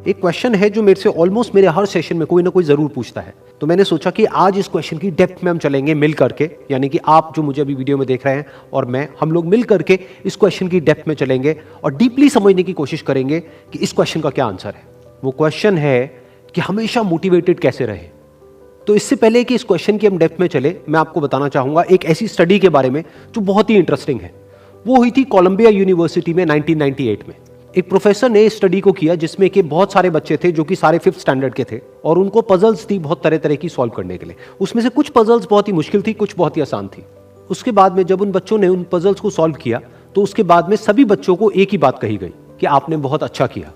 एक क्वेश्चन है जो मेरे से ऑलमोस्ट मेरे हर सेशन में कोई ना कोई जरूर पूछता है, तो मैंने सोचा कि आज इस क्वेश्चन की डेप्थ में हम चलेंगे मिल करके, यानी कि आप जो मुझे अभी वीडियो में देख रहे हैं और मैं, हम लोग मिल करके इस क्वेश्चन की डेप्थ में चलेंगे और डीपली समझने की कोशिश करेंगे कि इस क्वेश्चन का क्या आंसर है। वो क्वेश्चन है कि हमेशा मोटिवेटेड कैसे रहे। तो इससे पहले कि इस क्वेश्चन की हम डेप्थ में चले, मैं आपको बताना चाहूंगा एक ऐसी स्टडी के बारे में जो बहुत ही इंटरेस्टिंग है। वो हुई थी कोलंबिया यूनिवर्सिटी में 1998 में। एक प्रोफेसर ने इस स्टडी को किया जिसमें कि बहुत सारे बच्चे थे जो कि सारे 5th स्टैंडर्ड के थे और उनको पजल्स थी बहुत तरह तरह की सॉल्व करने के लिए। उसमें से कुछ पजल्स बहुत ही मुश्किल थी, कुछ बहुत ही आसान थी। उसके बाद में जब उन बच्चों ने उन पजल्स को सॉल्व किया तो उसके बाद में सभी बच्चों को एक ही बात कही गई कि आपने बहुत अच्छा किया।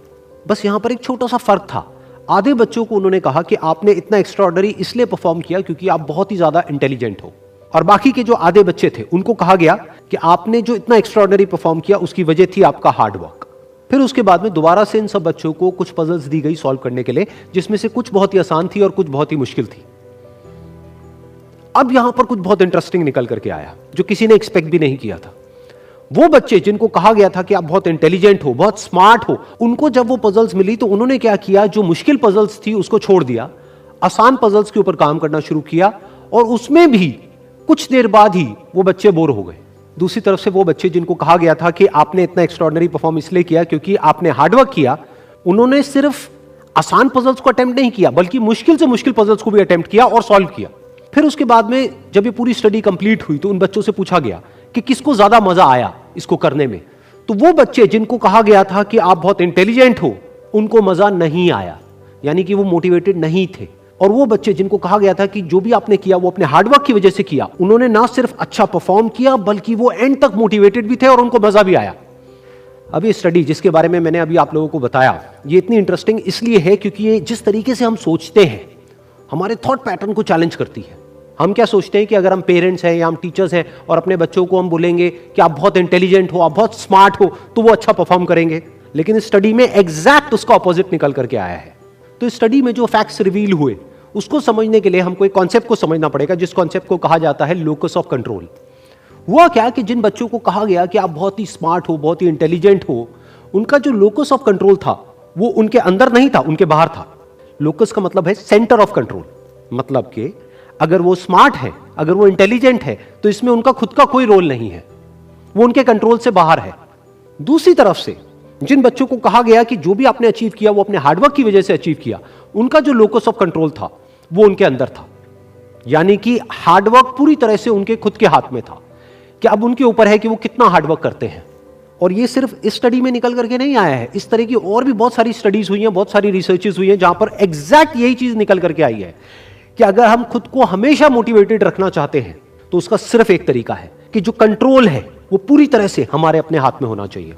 बस यहां पर एक छोटा सा फर्क था। आधे बच्चों को उन्होंने कहा कि आपने इतना एक्स्ट्राऑर्डिनरी इसलिए परफॉर्म किया क्योंकि आप बहुत ही ज्यादा इंटेलिजेंट हो, और बाकी के जो आधे बच्चे थे उनको कहा गया कि आपने जो इतना एक्स्ट्राऑर्डिनरी परफॉर्म किया उसकी वजह थी आपका हार्ड वर्क। फिर उसके बाद में दोबारा से इन सब बच्चों को कुछ पजल्स दी गई सॉल्व करने के लिए, जिसमें से कुछ बहुत ही आसान थी और कुछ बहुत ही मुश्किल थी। अब यहां पर कुछ बहुत इंटरेस्टिंग निकल करके आया जो किसी ने एक्सपेक्ट भी नहीं किया था। वो बच्चे जिनको कहा गया था कि आप बहुत इंटेलिजेंट हो, बहुत स्मार्ट हो, उनको जब वो पजल्स मिली तो उन्होंने क्या किया, जो मुश्किल पजल्स थी उसको छोड़ दिया, आसान पजल्स के ऊपर काम करना शुरू किया, और उसमें भी कुछ देर बाद ही वो बच्चे बोर हो गए। दूसरी तरफ से वो बच्चे जिनको कहा गया था कि आपने इतना एक्स्ट्राऑर्डिनरी परफॉर्म इसलिए किया क्योंकि आपने हार्डवर्क किया, उन्होंने सिर्फ आसान पजल्स को अटेम्प्ट नहीं किया बल्कि मुश्किल से मुश्किल पजल्स को भी अटेम्प्ट किया और सॉल्व किया। फिर उसके बाद में जब ये पूरी स्टडी कंप्लीट हुई तो उन बच्चों से पूछा गया कि किसको ज्यादा मजा आया इसको करने में। तो वो बच्चे जिनको कहा गया था कि आप बहुत इंटेलिजेंट हो, उनको मजा नहीं आया, यानी कि वो मोटिवेटेड नहीं थे। और वो बच्चे जिनको कहा गया था कि जो भी आपने किया वो अपने हार्डवर्क की वजह से किया, उन्होंने ना सिर्फ अच्छा परफॉर्म किया बल्कि वो एंड तक मोटिवेटेड भी थे और उनको मजा भी आया। अब ये स्टडी जिसके बारे में मैंने अभी आप लोगों को बताया, ये इतनी इंटरेस्टिंग इसलिए है क्योंकि ये जिस तरीके से हम सोचते हैं, हमारे थॉट पैटर्न को चैलेंज करती है। हम क्या सोचते हैं कि अगर हम पेरेंट्स हैं या हम टीचर्स हैं और अपने बच्चों को हम बोलेंगे कि आप बहुत इंटेलिजेंट हो, आप बहुत स्मार्ट हो, तो वो अच्छा परफॉर्म करेंगे। लेकिन इस स्टडी में एग्जैक्ट उसका ऑपोजिट निकल करके आया है। तो इस स्टडी में जो फैक्ट्स रिवील हुए उसको समझने के लिए हमको एक कॉन्सेप्ट को समझना पड़ेगा, जिस कॉन्सेप्ट को कहा जाता है लोकस ऑफ कंट्रोल। हुआ क्या कि जिन बच्चों को कहा गया कि आप बहुत ही स्मार्ट हो, बहुत ही इंटेलिजेंट हो, उनका जो लोकस ऑफ कंट्रोल था वो उनके अंदर नहीं था, उनके बाहर था। लोकस का मतलब है सेंटर ऑफ कंट्रोल, मतलब कि अगर वो स्मार्ट है, अगर वो इंटेलिजेंट है, तो इसमें उनका खुद का कोई रोल नहीं है, वो उनके कंट्रोल से बाहर है। दूसरी तरफ से जिन बच्चों को कहा गया कि जो भी आपने अचीव किया वो अपने हार्डवर्क की वजह से अचीव किया, उनका जो लोकस ऑफ कंट्रोल था वो उनके अंदर था, यानी कि हार्डवर्क पूरी तरह से उनके खुद के हाथ में था कि अब उनके ऊपर है कि वो कितना हार्डवर्क करते हैं। और ये सिर्फ इस स्टडी में निकल करके नहीं आया है, इस तरह की और भी बहुत सारी स्टडीज हुई हैं, बहुत सारी रिसर्चेस हुई हैं जहां पर एग्जैक्ट यही चीज निकल करके आई है कि अगर हम खुद को हमेशा मोटिवेटेड रखना चाहते हैं तो उसका सिर्फ एक तरीका है कि जो कंट्रोल है वो पूरी तरह से हमारे अपने हाथ में होना चाहिए।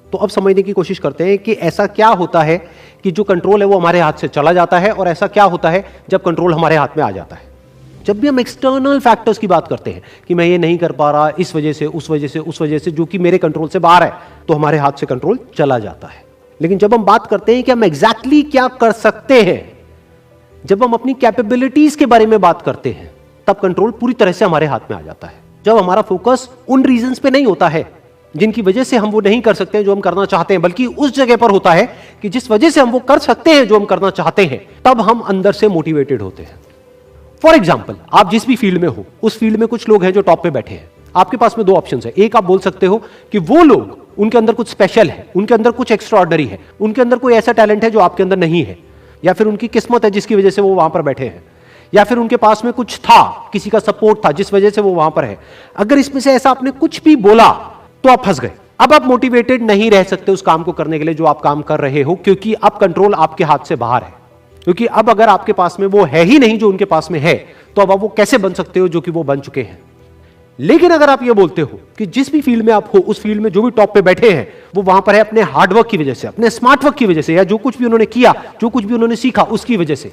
तो अब समझने की कोशिश करते हैं कि ऐसा क्या होता है कि जो कंट्रोल है वो हमारे हाथ से चला जाता है, और ऐसा क्या होता है जब कंट्रोल हमारे हाथ में आ जाता है। जब भी हम एक्सटर्नल फैक्टर्स की बात करते हैं कि मैं ये नहीं कर पा रहा इस वजह से, उस वजह से, उस वजह से, जो कि मेरे कंट्रोल से बाहर है, तो हमारे हाथ से कंट्रोल चला जाता है। लेकिन जब हम बात करते हैं कि हम एग्जैक्टली क्या कर सकते हैं, जब हम अपनी कैपेबिलिटीज के बारे में बात करते हैं, तब कंट्रोल पूरी तरह से हमारे हाथ में आ जाता है। जब हमारा फोकस उन रीजंस पे नहीं होता है जिनकी वजह से हम वो नहीं कर सकते जो हम करना चाहते हैं, बल्कि उस जगह पर होता है कि जिस वजह से हम वो कर सकते हैं जो हम करना चाहते हैं, तब हम अंदर से मोटिवेटेड होते हैं। फॉर एग्जाम्पल, आप जिस भी फील्ड में हो, उस फील्ड में कुछ लोग हैं जो टॉप पे बैठे हैं। आपके पास में दो ऑप्शन है। एक, आप बोल सकते हो कि वो लोग, उनके अंदर कुछ स्पेशल है, उनके अंदर कुछ एक्स्ट्राऑर्डिनरी है, उनके अंदर कोई ऐसा टैलेंट है जो आपके अंदर नहीं है, या फिर उनकी किस्मत है जिसकी वजह से वो वहां पर बैठे हैं, या फिर उनके पास में कुछ था, किसी का सपोर्ट था जिस वजह से वो वहां पर है। अगर इसमें से ऐसा आपने कुछ भी बोला तो आप फंस गए। अब आप मोटिवेटेड नहीं रह सकते उस काम को करने के लिए जो आप काम कर रहे हो, क्योंकि अब कंट्रोल आपके हाथ से बाहर है। क्योंकि अब अगर आपके पास में वो है ही नहीं जो उनके पास में है, तो अब आप वो कैसे बन सकते हो जो कि वो बन चुके हैं। लेकिन अगर आप ये बोलते हो कि जिस भी फील्ड में आप हो, उस फील्ड में जो भी टॉप पे बैठे हैं वो वहां पर है अपने हार्डवर्क की वजह से, अपने स्मार्ट वर्क की वजह से, या जो कुछ भी उन्होंने किया, जो कुछ भी उन्होंने सीखा उसकी वजह से,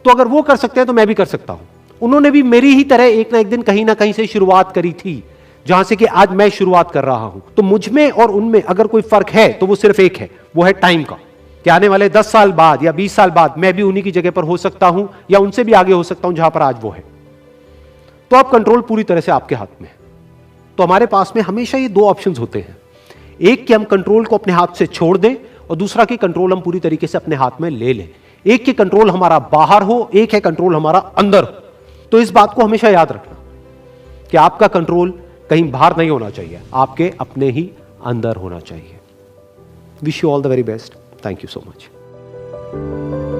तो अगर वो कर सकते हैं तो मैं भी कर सकता हूं। उन्होंने भी मेरी ही तरह एक ना एक दिन कहीं ना कहीं से शुरुआत करी थी, जहां से कि आज मैं शुरुआत कर रहा हूं। तो मुझ में और उनमें अगर कोई फर्क है तो वो सिर्फ एक है, वो है टाइम का, कि आने वाले 10 साल बाद या 20 साल बाद मैं भी उन्हीं की जगह पर हो सकता हूं या उनसे भी आगे हो सकता हूं जहां पर आज वो है। तो अब कंट्रोल पूरी तरह से आपके हाथ में है। तो हमारे पास में हमेशा ये दो ऑप्शंस होते हैं, एक कि हम कंट्रोल को अपने हाथ से छोड़ दें और दूसरा कि कंट्रोल हम पूरी तरीके से अपने हाथ में ले लें। एक कि कंट्रोल हमारा बाहर हो, एक है कंट्रोल हमारा अंदर हो। तो इस बात को हमेशा याद रखना कि आपका कंट्रोल कहीं बाहर नहीं होना चाहिए, आपके अपने ही अंदर होना चाहिए। Wish you all the very best. Thank you so much.